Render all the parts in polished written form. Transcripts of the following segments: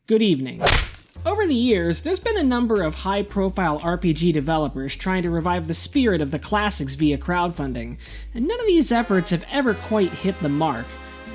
Good evening. Over the years, there's been a number of high-profile RPG developers trying to revive the spirit of the classics via crowdfunding, and none of these efforts have ever quite hit the mark.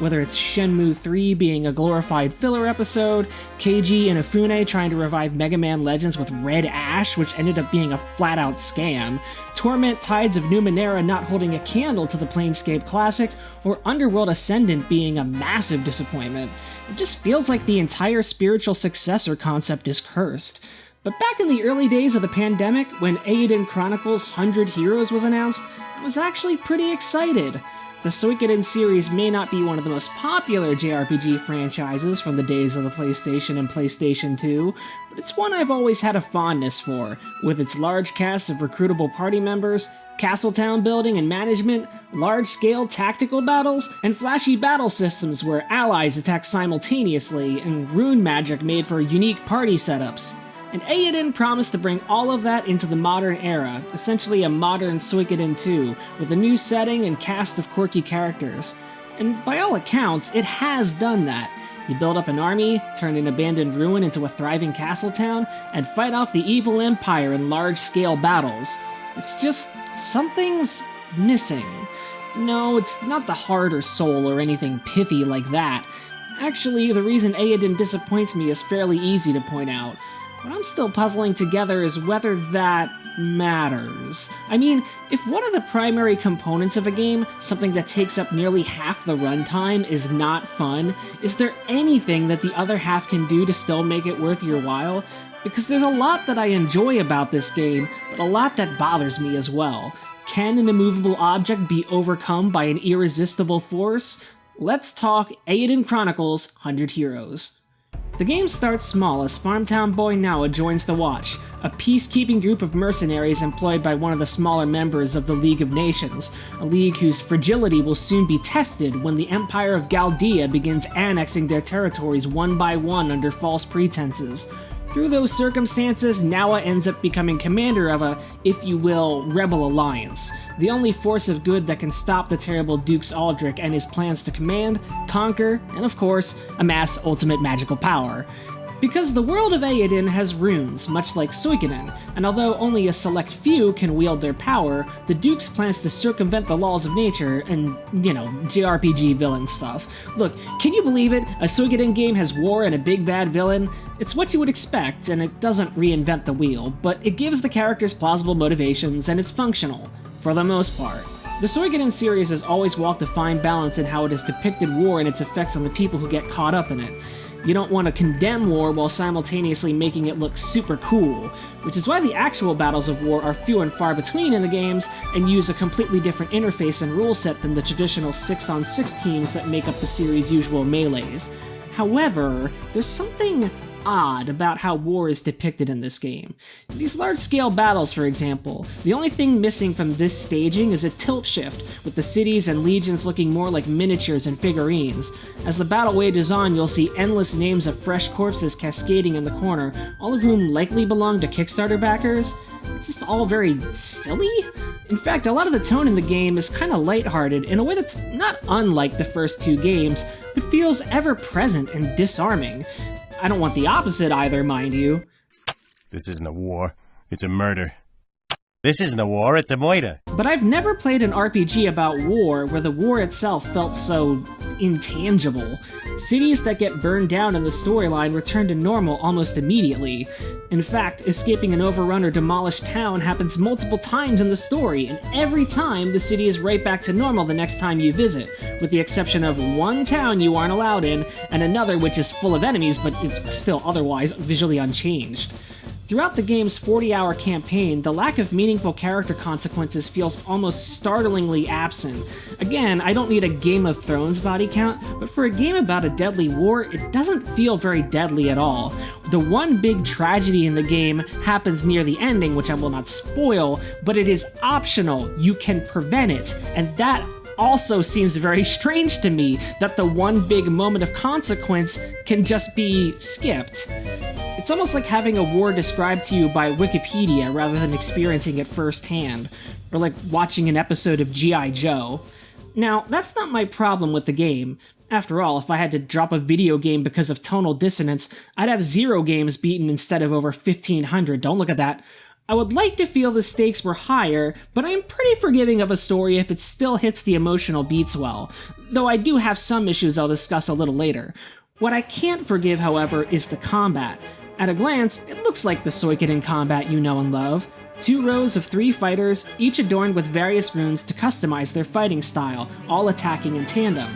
Whether it's Shenmue 3 being a glorified filler episode, Keiji Inafune trying to revive Mega Man Legends with Red Ash, which ended up being a flat-out scam, Torment Tides of Numenera not holding a candle to the Planescape Classic, or Underworld Ascendant being a massive disappointment, it just feels like the entire spiritual successor concept is cursed. But back in the early days of the pandemic, when Eiyuden Chronicles 100 Heroes was announced, I was actually pretty excited. The Suikoden series may not be one of the most popular JRPG franchises from the days of the PlayStation and PlayStation 2, but it's one I've always had a fondness for, with its large cast of recruitable party members, castle town building and management, large-scale tactical battles, and flashy battle systems where allies attack simultaneously, and rune magic made for unique party setups. And Eiyuden promised to bring all of that into the modern era, essentially a modern Suikoden 2, with a new setting and cast of quirky characters. And by all accounts, it has done that. You build up an army, turn an abandoned ruin into a thriving castle town, and fight off the evil empire in large-scale battles. It's just, something's missing. No, it's not the heart or soul or anything pithy like that. Actually, the reason Eiyuden disappoints me is fairly easy to point out. What I'm still puzzling together is whether that matters. I mean, if one of the primary components of a game, something that takes up nearly half the runtime, is not fun, is there anything that the other half can do to still make it worth your while? Because there's a lot that I enjoy about this game, but a lot that bothers me as well. Can an immovable object be overcome by an irresistible force? Let's talk Eiyuden Chronicles 100 Heroes. The game starts small as Farmtown Boy Nawa joins the Watch, a peacekeeping group of mercenaries employed by one of the smaller members of the League of Nations, a league whose fragility will soon be tested when the Empire of Galdea begins annexing their territories one by one under false pretenses. Through those circumstances, Nawa ends up becoming commander of a, if you will, rebel alliance, the only force of good that can stop the terrible Dukes Aldrich and his plans to command, conquer, and of course, amass ultimate magical power. Because the world of Eiyuden has runes, much like Suikoden, and although only a select few can wield their power, the Dukes plans to circumvent the laws of nature and, JRPG villain stuff. Look, can you believe it? A Suikoden game has war and a big bad villain? It's what you would expect, and it doesn't reinvent the wheel, but it gives the characters plausible motivations, and it's functional, for the most part. The Suikoden series has always walked a fine balance in how it has depicted war and its effects on the people who get caught up in it. You don't want to condemn war while simultaneously making it look super cool, which is why the actual battles of war are few and far between in the games and use a completely different interface and rule set than the traditional 6-on-6 teams that make up the series' usual melees. However, there's something odd about how war is depicted in this game. In these large-scale battles, for example, the only thing missing from this staging is a tilt shift, with the cities and legions looking more like miniatures and figurines. As the battle wages on, you'll see endless names of fresh corpses cascading in the corner, all of whom likely belong to Kickstarter backers. It's just all very silly. In fact, a lot of the tone in the game is kinda lighthearted in a way that's not unlike the first two games, but feels ever-present and disarming. I don't want the opposite either, mind you. This isn't a war, it's a murder. This isn't a war, it's a murder. But I've never played an RPG about war where the war itself felt so intangible. Cities that get burned down in the storyline return to normal almost immediately. In fact, escaping an overrun or demolished town happens multiple times in the story, and every time the city is right back to normal the next time you visit, with the exception of one town you aren't allowed in, and another which is full of enemies but is still otherwise visually unchanged. Throughout the game's 40-hour campaign, the lack of meaningful character consequences feels almost startlingly absent. Again, I don't need a Game of Thrones body count, but for a game about a deadly war, it doesn't feel very deadly at all. The one big tragedy in the game happens near the ending, which I will not spoil, but it is optional. You can prevent it, and that also seems very strange to me, that the one big moment of consequence can just be skipped. It's almost like having a war described to you by Wikipedia rather than experiencing it firsthand, or like watching an episode of G.I. Joe. Now, that's not my problem with the game. After all, if I had to drop a video game because of tonal dissonance, I'd have 0 games beaten instead of over 1,500, don't look at that. I would like to feel the stakes were higher, but I'm pretty forgiving of a story if it still hits the emotional beats well, though I do have some issues I'll discuss a little later. What I can't forgive, however, is the combat. At a glance, it looks like the Suikoden combat you know and love. 2 rows of 3 fighters, each adorned with various runes to customize their fighting style, all attacking in tandem.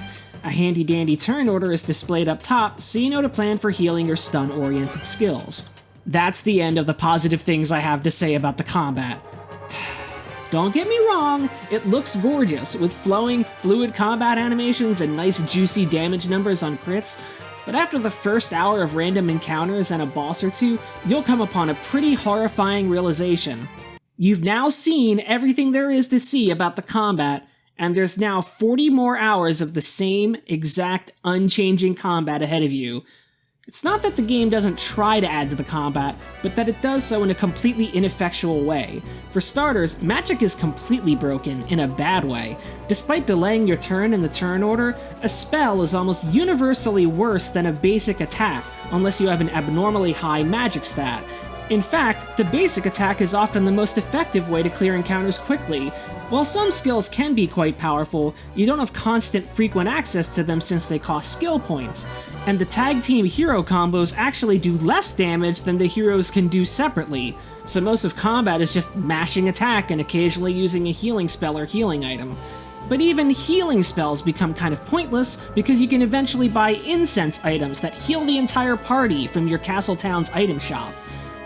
A handy-dandy turn order is displayed up top, so you know to plan for healing or stun-oriented skills. That's the end of the positive things I have to say about the combat. Don't get me wrong, it looks gorgeous, with flowing, fluid combat animations and nice juicy damage numbers on crits, but after the first hour of random encounters and a boss or two, you'll come upon a pretty horrifying realization. You've now seen everything there is to see about the combat, and there's now 40 more hours of the same exact unchanging combat ahead of you. It's not that the game doesn't try to add to the combat, but that it does so in a completely ineffectual way. For starters, magic is completely broken, in a bad way. Despite delaying your turn in the turn order, a spell is almost universally worse than a basic attack, unless you have an abnormally high magic stat. In fact, the basic attack is often the most effective way to clear encounters quickly. While some skills can be quite powerful, you don't have constant frequent access to them since they cost skill points. And the tag team hero combos actually do less damage than the heroes can do separately, so most of combat is just mashing attack and occasionally using a healing spell or healing item. But even healing spells become kind of pointless because you can eventually buy incense items that heal the entire party from your castle town's item shop.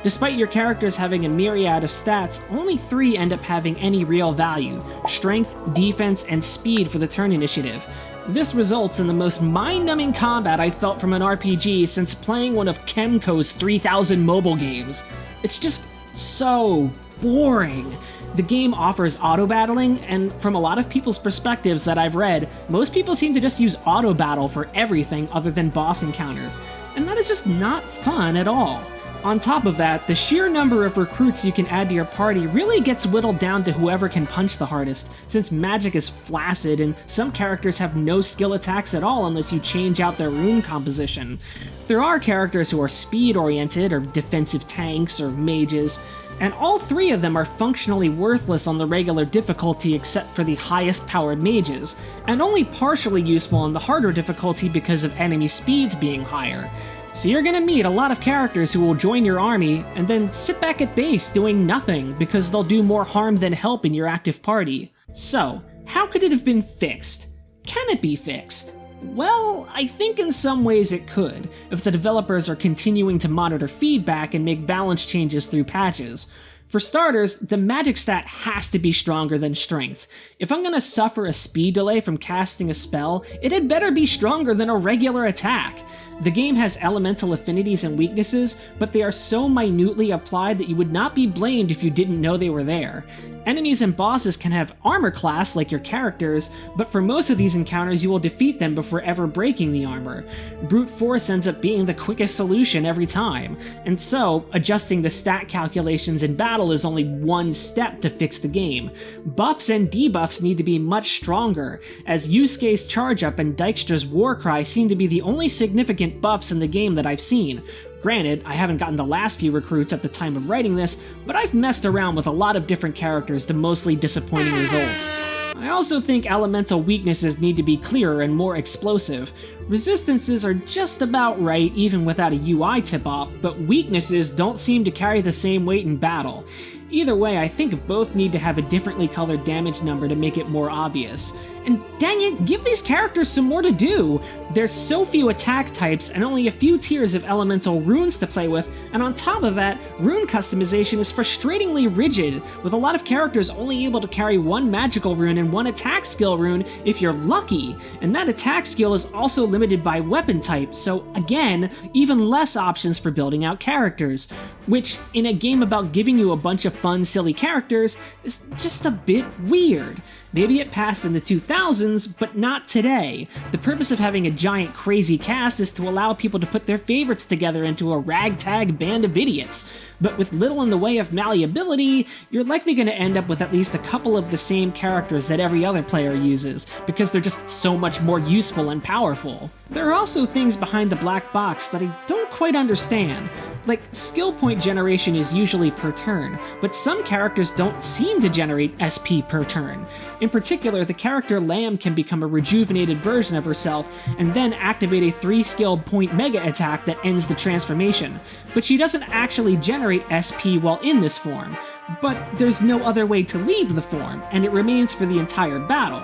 Despite your characters having a myriad of stats, only 3 end up having any real value: strength, defense, and speed for the turn initiative. This results in the most mind-numbing combat I've felt from an RPG since playing one of Kemco's 3,000 mobile games. It's just so boring. The game offers auto-battling, and from a lot of people's perspectives that I've read, most people seem to just use auto-battle for everything other than boss encounters, and that is just not fun at all. On top of that, the sheer number of recruits you can add to your party really gets whittled down to whoever can punch the hardest, since magic is flaccid and some characters have no skill attacks at all unless you change out their rune composition. There are characters who are speed-oriented, or defensive tanks, or mages, and all 3 of them are functionally worthless on the regular difficulty except for the highest powered mages, and only partially useful on the harder difficulty because of enemy speeds being higher. So you're gonna meet a lot of characters who will join your army and then sit back at base doing nothing because they'll do more harm than help in your active party. So, how could it have been fixed? Can it be fixed? Well, I think in some ways it could, if the developers are continuing to monitor feedback and make balance changes through patches. For starters, the magic stat has to be stronger than strength. If I'm gonna suffer a speed delay from casting a spell, it had better be stronger than a regular attack. The game has elemental affinities and weaknesses, but they are so minutely applied that you would not be blamed if you didn't know they were there. Enemies and bosses can have armor class like your characters, but for most of these encounters you will defeat them before ever breaking the armor. Brute force ends up being the quickest solution every time, and so adjusting the stat calculations in battle is only one step to fix the game. Buffs and debuffs need to be much stronger, as Yusuke's charge up and Dijkstra's Warcry seem to be the only significant buffs in the game that I've seen. Granted, I haven't gotten the last few recruits at the time of writing this, but I've messed around with a lot of different characters to mostly disappointing results. I also think elemental weaknesses need to be clearer and more explosive. Resistances are just about right even without a UI tip-off, but weaknesses don't seem to carry the same weight in battle. Either way, I think both need to have a differently colored damage number to make it more obvious. And dang it, give these characters some more to do! There's so few attack types and only a few tiers of elemental runes to play with, and on top of that, rune customization is frustratingly rigid, with a lot of characters only able to carry one magical rune and one attack skill rune if you're lucky, and that attack skill is also limited by weapon type, so again, even less options for building out characters, which, in a game about giving you a bunch of fun, silly characters, is just a bit weird. Maybe it passed in the 2000s, but not today. The purpose of having a giant crazy cast is to allow people to put their favorites together into a ragtag band of idiots. But with little in the way of malleability, you're likely going to end up with at least a couple of the same characters that every other player uses, because they're just so much more useful and powerful. There are also things behind the black box that I don't quite understand. Like, skill point generation is usually per turn, but some characters don't seem to generate SP per turn. In particular, the character Lamb can become a rejuvenated version of herself and then activate a 3-skilled point mega attack that ends the transformation, but she doesn't actually generate SP while in this form. But there's no other way to leave the form, and it remains for the entire battle.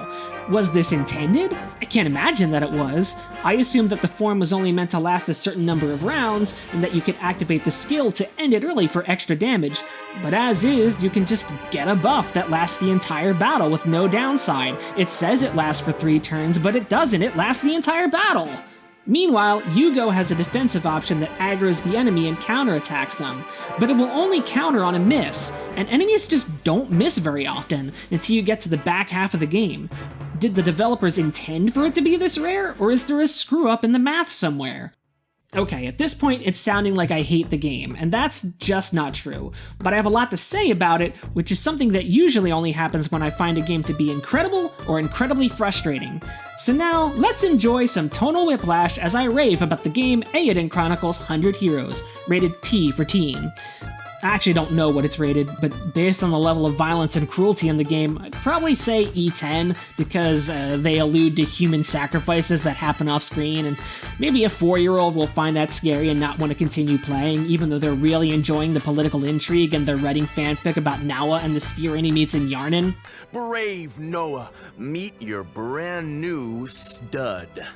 Was this intended? I can't imagine that it was. I assumed that the form was only meant to last a certain number of rounds, and that you could activate the skill to end it early for extra damage, but as is, you can just get a buff that lasts the entire battle with no downside. It says it lasts for 3 turns, but it doesn't, it lasts the entire battle! Meanwhile, Yugo has a defensive option that aggroes the enemy and counterattacks them, but it will only counter on a miss, and enemies just don't miss very often until you get to the back half of the game. Did the developers intend for it to be this rare, or is there a screw-up in the math somewhere? Okay, at this point it's sounding like I hate the game, and that's just not true. But I have a lot to say about it, which is something that usually only happens when I find a game to be incredible or incredibly frustrating. So now, let's enjoy some tonal whiplash as I rave about the game Eiyuden Chronicles 100 Heroes, rated T for teen. I actually don't know what it's rated, but based on the level of violence and cruelty in the game, I'd probably say E10, because they allude to human sacrifices that happen off screen, and maybe a 4-year-old will find that scary and not want to continue playing, even though they're really enjoying the political intrigue and they're writing fanfic about Noah and the steer he meets in Yarnan. Brave Noah, meet your brand new stud.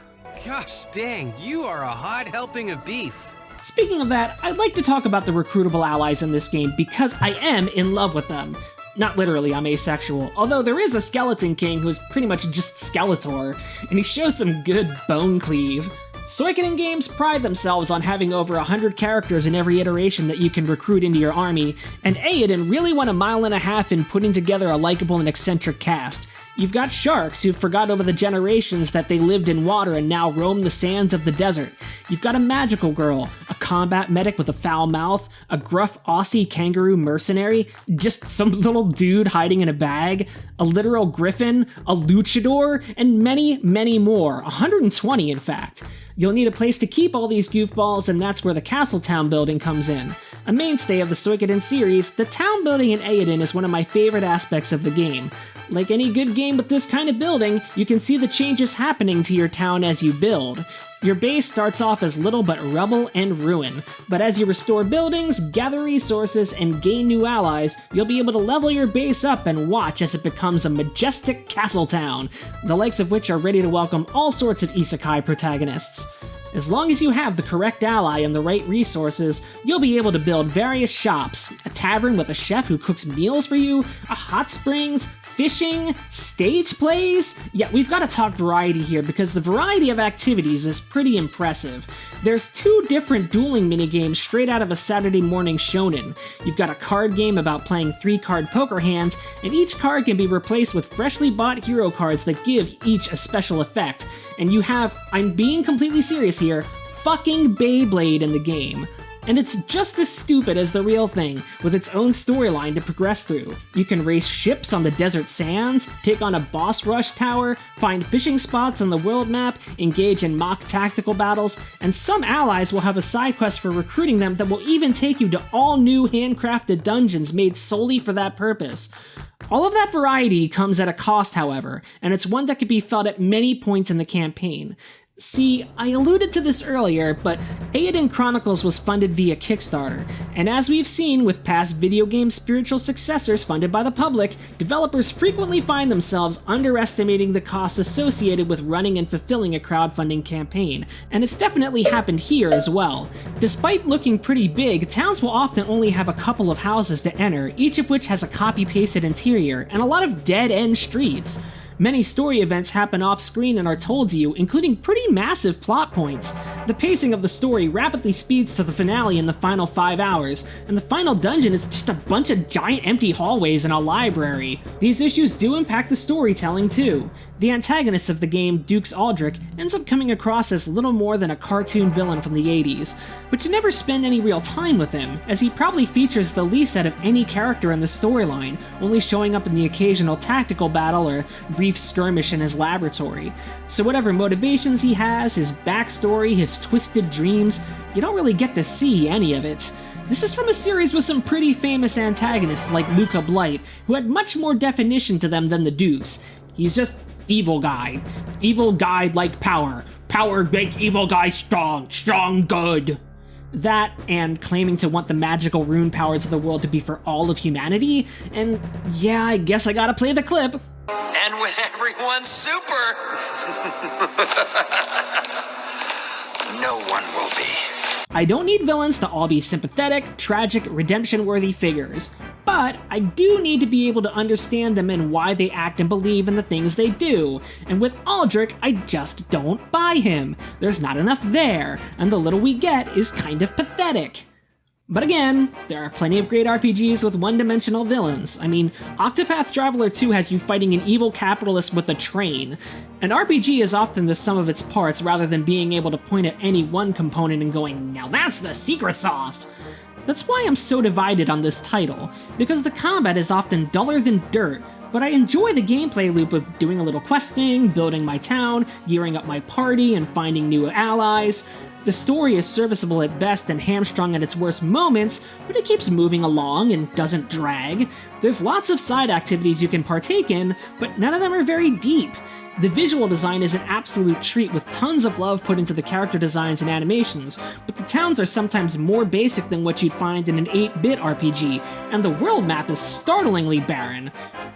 Gosh dang, you are a hot helping of beef. Speaking of that, I'd like to talk about the recruitable allies in this game because I am in love with them. Not literally, I'm asexual, although there is a Skeleton King who's pretty much just Skeletor, and he shows some good bone cleave. Suikoden games pride themselves on having over 100 characters in every iteration that you can recruit into your army, and Eiyuden really went 1.5 miles in putting together a likable and eccentric cast. You've got sharks who've forgot over the generations that they lived in water and now roam the sands of the desert. You've got a magical girl, a combat medic with a foul mouth, a gruff Aussie kangaroo mercenary, just some little dude hiding in a bag, a literal griffin, a luchador, and many, many more. 120 in fact. You'll need a place to keep all these goofballs, and that's where the Castle Town building comes in. A mainstay of the Suikoden series, the town building in Eiyuden is one of my favorite aspects of the game. Like any good game with this kind of building, you can see the changes happening to your town as you build. Your base starts off as little but rubble and ruin, but as you restore buildings, gather resources, and gain new allies, you'll be able to level your base up and watch as it becomes a majestic castle town, the likes of which are ready to welcome all sorts of isekai protagonists. As long as you have the correct ally and the right resources, you'll be able to build various shops, a tavern with a chef who cooks meals for you, a hot springs, fishing, stage plays? Yeah, we've got to talk variety here because the variety of activities is pretty impressive. There's 2 different dueling minigames straight out of a Saturday morning shonen. You've got a card game about playing 3-card poker hands, and each card can be replaced with freshly bought hero cards that give each a special effect. And you have, I'm being completely serious here, fucking Beyblade in the game. And it's just as stupid as the real thing, with its own storyline to progress through. You can race ships on the desert sands, take on a boss rush tower, find fishing spots on the world map, engage in mock tactical battles, and some allies will have a side quest for recruiting them that will even take you to all new handcrafted dungeons made solely for that purpose. All of that variety comes at a cost, however, and it's one that can be felt at many points in the campaign. See, I alluded to this earlier, but Eiyuden Chronicles was funded via Kickstarter, and as we've seen with past video game spiritual successors funded by the public, developers frequently find themselves underestimating the costs associated with running and fulfilling a crowdfunding campaign, and it's definitely happened here as well. Despite looking pretty big, towns will often only have a couple of houses to enter, each of which has a copy-pasted interior, and a lot of dead-end streets. Many story events happen off-screen and are told to you, including pretty massive plot points. The pacing of the story rapidly speeds to the finale in the final 5 hours, and the final dungeon is just a bunch of giant empty hallways in a library. These issues do impact the storytelling too. The antagonist of the game, Dukes Aldrich, ends up coming across as little more than a cartoon villain from the 80s, but you never spend any real time with him, as he probably features the least out of any character in the storyline, only showing up in the occasional tactical battle or brief skirmish in his laboratory. So whatever motivations he has, his backstory, his twisted dreams, you don't really get to see any of it. This is from a series with some pretty famous antagonists like Luca Blight, who had much more definition to them than the Dukes. He's just evil guy. Evil guy like power. Power make evil guy strong. Strong good. That, and claiming to want the magical rune powers of the world to be for all of humanity, and yeah, I guess I gotta play the clip. And when everyone's super, no one will be. I don't need villains to all be sympathetic, tragic, redemption-worthy figures, but I do need to be able to understand them and why they act and believe in the things they do, and with Aldrich, I just don't buy him. There's not enough there, and the little we get is kind of pathetic. But again, there are plenty of great RPGs with one-dimensional villains. I mean, Octopath Traveler 2 has you fighting an evil capitalist with a train. An RPG is often the sum of its parts rather than being able to point at any one component and going, now that's the secret sauce! That's why I'm so divided on this title, because the combat is often duller than dirt, but I enjoy the gameplay loop of doing a little questing, building my town, gearing up my party, and finding new allies. The story is serviceable at best and hamstrung at its worst moments, but it keeps moving along and doesn't drag. There's lots of side activities you can partake in, but none of them are very deep. The visual design is an absolute treat with tons of love put into the character designs and animations, but the towns are sometimes more basic than what you'd find in an 8-bit RPG, and the world map is startlingly barren.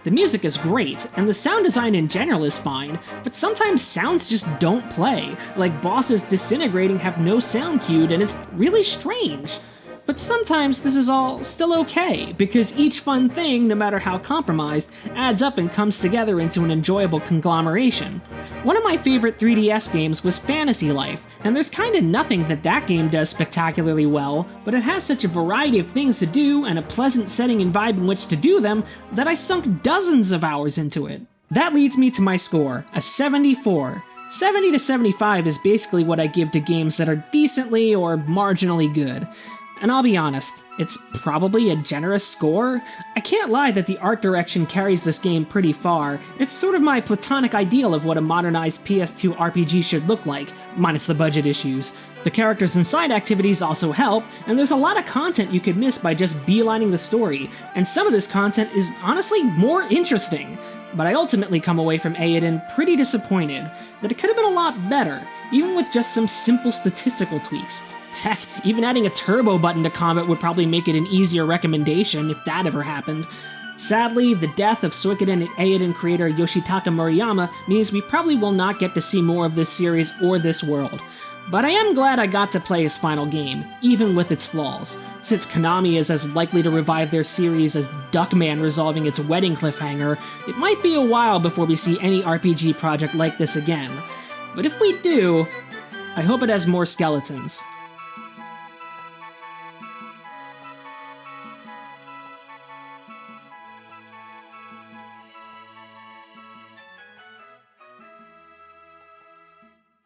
The music is great, and the sound design in general is fine, but sometimes sounds just don't play, like bosses disintegrating have no sound cued and it's really strange. But sometimes this is all still okay, because each fun thing, no matter how compromised, adds up and comes together into an enjoyable conglomeration. One of my favorite 3DS games was Fantasy Life, and there's kinda nothing that game does spectacularly well, but it has such a variety of things to do and a pleasant setting and vibe in which to do them that I sunk dozens of hours into it. That leads me to my score, a 74. 70 to 75 is basically what I give to games that are decently or marginally good. And I'll be honest, it's probably a generous score. I can't lie that the art direction carries this game pretty far. It's sort of my platonic ideal of what a modernized PS2 RPG should look like, minus the budget issues. The characters and side activities also help, and there's a lot of content you could miss by just beelining the story, and some of this content is honestly more interesting. But I ultimately come away from Eiyuden pretty disappointed, that it could have been a lot better, even with just some simple statistical tweaks. Heck, even adding a turbo button to combat would probably make it an easier recommendation if that ever happened. Sadly, the death of Suikoden and Eiyuden creator Yoshitaka Murayama means we probably will not get to see more of this series or this world. But I am glad I got to play his final game, even with its flaws, since Konami is as likely to revive their series as Duckman resolving its wedding cliffhanger. It might be a while before we see any RPG project like this again. But if we do, I hope it has more skeletons.